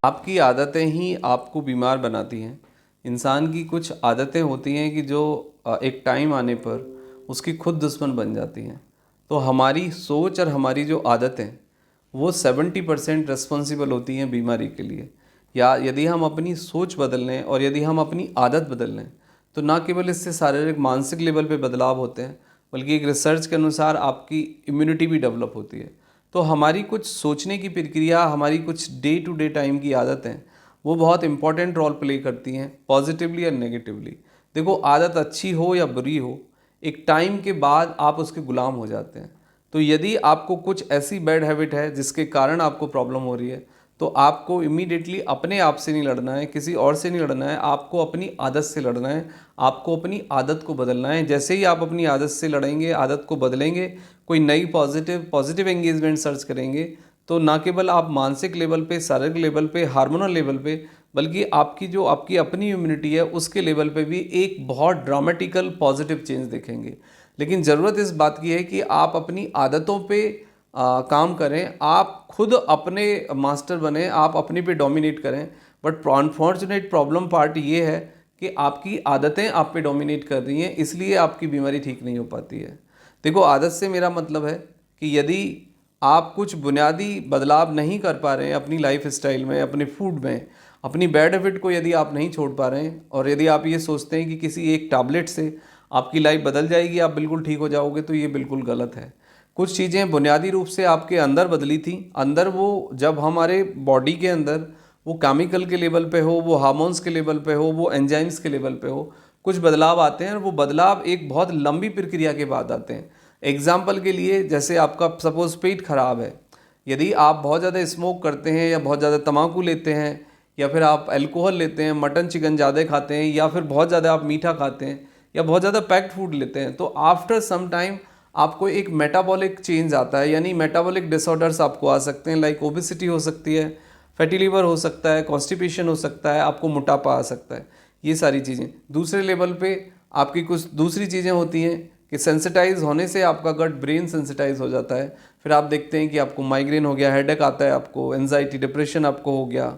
आपकी आदतें ही आपको बीमार बनाती हैं। इंसान की कुछ आदतें होती हैं कि जो एक टाइम आने पर उसकी खुद दुश्मन बन जाती हैं। तो हमारी सोच और हमारी जो आदतें वो 70% रिस्पॉन्सिबल होती हैं बीमारी के लिए। या यदि हम अपनी सोच बदल लें और यदि हम अपनी आदत बदल लें तो ना केवल इससे शारीरिक मानसिक लेवल पे बदलाव होते हैं, बल्कि एक रिसर्च के अनुसार आपकी इम्यूनिटी भी डेवलप होती है। तो हमारी कुछ सोचने की प्रक्रिया, हमारी कुछ डे टू डे टाइम की आदतें वो बहुत इंपॉर्टेंट रोल प्ले करती हैं, पॉजिटिवली या नेगेटिवली। देखो, आदत अच्छी हो या बुरी हो, एक टाइम के बाद आप उसके गुलाम हो जाते हैं। तो यदि आपको कुछ ऐसी बैड हैबिट है जिसके कारण आपको प्रॉब्लम हो रही है, तो आपको इमीडिएटली अपने आप से नहीं लड़ना है, किसी और से नहीं लड़ना है, आपको अपनी आदत से लड़ना है। आपको अपनी आदत को बदलना है। जैसे ही आप अपनी आदत से लड़ेंगे, आदत को बदलेंगे, कोई नई पॉजिटिव एंगेजमेंट सर्च करेंगे, तो ना केवल आप मानसिक लेवल पे, शारीरिक लेवल पे, हार्मोनल लेवल पे, बल्कि आपकी अपनी इम्यूनिटी है उसके लेवल पे भी एक बहुत ड्रामेटिकल पॉजिटिव चेंज देखेंगे। लेकिन ज़रूरत इस बात की है कि आप अपनी आदतों पे काम करें, आप खुद अपने मास्टर बने, आप अपने पे डोमिनेट करें। बट अनफॉर्चुनेट प्रॉब्लम पार्ट ये है कि आपकी आदतें आप पे डोमिनेट कर रही हैं, इसलिए आपकी बीमारी ठीक नहीं हो पाती है। देखो, आदत से मेरा मतलब है कि यदि आप कुछ बुनियादी बदलाव नहीं कर पा रहे हैं अपनी लाइफ स्टाइल में, अपने फूड में, अपनी बैड हैबिट को यदि आप नहीं छोड़ पा रहे हैं, और यदि आप ये सोचते हैं कि किसी एक टैबलेट से आपकी लाइफ बदल जाएगी, आप बिल्कुल ठीक हो जाओगे, तो ये बिल्कुल गलत है। कुछ चीज़ें बुनियादी रूप से आपके अंदर बदली थी। अंदर वो जब हमारे बॉडी के अंदर वो केमिकल के लेवल पे हो, वो हार्मोन्स के लेवल पे हो, वो एंजाइम्स के लेवल पे हो, कुछ बदलाव आते हैं और वो बदलाव एक बहुत लंबी प्रक्रिया के बाद आते हैं। एग्जाम्पल के लिए, जैसे आपका सपोज पेट खराब है, यदि आप बहुत ज़्यादा स्मोक करते हैं या बहुत ज़्यादा तम्बाकू लेते हैं या फिर आप अल्कोहल लेते हैं, मटन चिकन ज़्यादा खाते हैं, या फिर बहुत ज़्यादा आप मीठा खाते हैं या बहुत ज़्यादा पैक्ड फूड लेते हैं, तो आफ्टर सम टाइम आपको एक मेटाबॉलिक चेंज आता है। यानी मेटाबॉलिक डिसऑर्डर्स आपको आ सकते हैं, लाइक ओबेसिटी हो सकती है, फैटी लीवर हो सकता है, कॉन्स्टिपेशन हो सकता है, आपको मोटापा आ सकता है। ये सारी चीज़ें दूसरे लेवल पे आपकी कुछ दूसरी चीज़ें होती हैं कि सेंसिटाइज होने से आपका गट ब्रेन सेंसिटाइज हो जाता है। फिर आप देखते हैं कि आपको माइग्रेन हो गया, हेडेक आता है, आपको एनजाइटी डिप्रेशन आपको हो गया,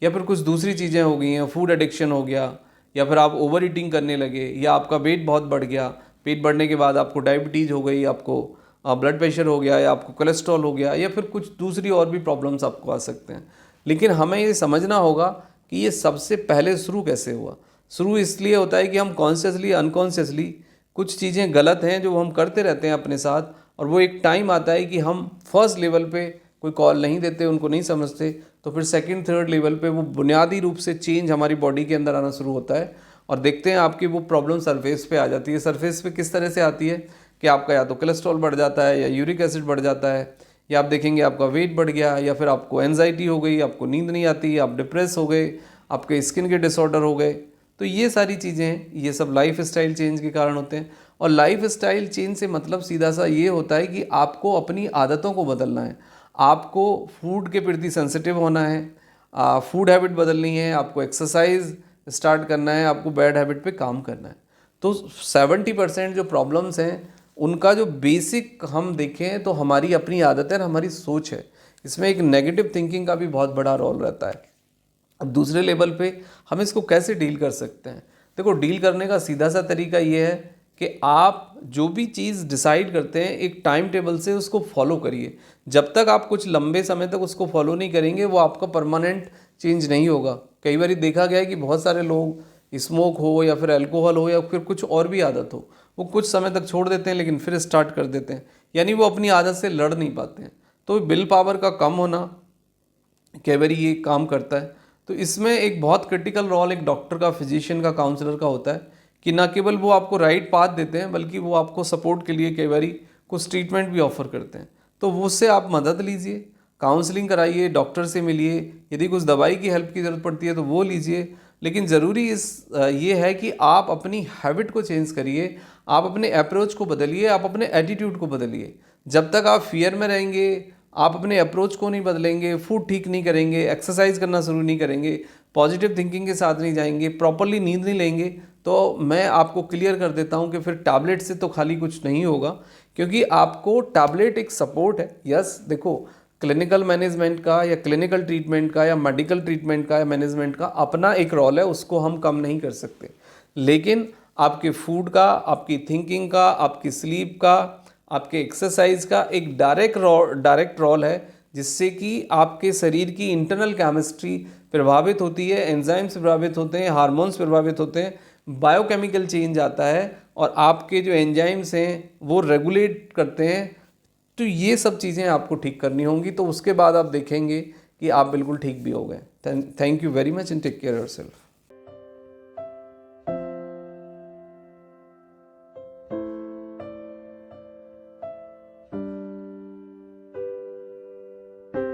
या फिर कुछ दूसरी चीज़ें हो गई हैं, फूड एडिक्शन हो गया, या फिर आप ओवर ईटिंग करने लगे, या आपका वेट बहुत बढ़ गया, पेट बढ़ने के बाद आपको डायबिटीज़ हो गई, आपको ब्लड प्रेशर हो गया, या आपको कोलेस्ट्रॉल हो गया, या फिर कुछ दूसरी और भी प्रॉब्लम्स आपको आ सकते हैं। लेकिन हमें ये समझना होगा कि ये सबसे पहले शुरू कैसे हुआ। शुरू इसलिए होता है कि हम कॉन्शियसली अनकॉन्शियसली कुछ चीज़ें गलत हैं जो हम करते रहते हैं अपने साथ, और वो एक टाइम आता है कि हम फर्स्ट लेवल पे कोई कॉल नहीं देते, उनको नहीं समझते, तो फिर सेकंड थर्ड लेवल पे वो बुनियादी रूप से चेंज हमारी बॉडी के अंदर आना शुरू होता है। और देखते हैं आपकी वो प्रॉब्लम सरफेस पे आ जाती है। सरफेस पे किस तरह से आती है कि आपका या तो कोलेस्ट्रॉल बढ़ जाता है, या यूरिक एसिड बढ़ जाता है, या आप देखेंगे आपका वेट बढ़ गया, या फिर आपको एंजाइटी हो गई, आपको नींद नहीं आती, आप डिप्रेस हो गए, आपके स्किन के डिसऑर्डर हो गए। तो ये सारी चीज़ें हैं, ये सब लाइफ स्टाइल चेंज के कारण होते हैं। और लाइफ स्टाइल चेंज से मतलब सीधा सा ये होता है कि आपको अपनी आदतों को बदलना है, आपको फूड के प्रति सेंसिटिव होना है, फूड हैबिट बदलनी है, आपको एक्सरसाइज स्टार्ट करना है, आपको बैड हैबिट पे काम करना है। तो 70% जो प्रॉब्लम्स हैं उनका जो बेसिक हम देखें तो हमारी अपनी आदत है और हमारी सोच है। इसमें एक नेगेटिव थिंकिंग का भी बहुत बड़ा रोल रहता है। अब दूसरे लेवल पे हम इसको कैसे डील कर सकते हैं। देखो, डील करने का सीधा सा तरीका ये है कि आप जो भी चीज़ डिसाइड करते हैं एक टाइम टेबल से उसको फॉलो करिए। जब तक आप कुछ लंबे समय तक उसको फॉलो नहीं करेंगे वो आपका परमानेंट चेंज नहीं होगा। कई बार देखा गया है कि बहुत सारे लोग, स्मोक हो या फिर अल्कोहल हो या फिर कुछ और भी आदत हो, वो कुछ समय तक छोड़ देते हैं लेकिन फिर स्टार्ट कर देते हैं, यानी वो अपनी आदत से लड़ नहीं पाते हैं। तो विल पावर का कम होना कई बार ये काम करता है। तो इसमें एक बहुत क्रिटिकल रोल एक डॉक्टर का, फिजिशियन का, काउंसलर का होता है कि ना केवल वो आपको राइट पाथ देते हैं बल्कि वो आपको सपोर्ट के लिए कई बार कुछ ट्रीटमेंट भी ऑफर करते हैं। तो वो उससे आप मदद लीजिए, काउंसलिंग कराइए, डॉक्टर से मिलिए, यदि कुछ दवाई की हेल्प की ज़रूरत पड़ती है तो वो लीजिए। लेकिन ज़रूरी ये है कि आप अपनी हैबिट को चेंज करिए, आप अपने अप्रोच को बदलिए, आप अपने एटीट्यूड को बदलिए। जब तक आप फियर में रहेंगे, आप अपने अप्रोच को नहीं बदलेंगे, फूड ठीक नहीं करेंगे, एक्सरसाइज करना शुरू नहीं करेंगे, पॉजिटिव थिंकिंग के साथ नहीं जाएंगे, प्रॉपरली नींद नहीं लेंगे, तो मैं आपको क्लियर कर देता हूं कि फिर टैबलेट से तो खाली कुछ नहीं होगा। क्योंकि आपको टैबलेट एक सपोर्ट है। यस, देखो, क्लिनिकल मैनेजमेंट का या क्लिनिकल ट्रीटमेंट का या मेडिकल ट्रीटमेंट का या मैनेजमेंट का अपना एक रोल है, उसको हम कम नहीं कर सकते। लेकिन आपके फूड का, आपकी थिंकिंग का, आपकी स्लीप का, आपके एक्सरसाइज का एक डायरेक्ट रोल है, जिससे कि आपके शरीर की इंटरनल केमिस्ट्री प्रभावित होती है, एंजाइम्स प्रभावित होते हैं, हार्मोन्स प्रभावित होते हैं, बायोकेमिकल चेंज आता है और आपके जो एंजाइम्स हैं वो रेगुलेट करते हैं। तो ये सब चीज़ें आपको ठीक करनी होंगी, तो उसके बाद आप देखेंगे कि आप बिल्कुल ठीक भी हो गए। Thank you very much and take care yourself.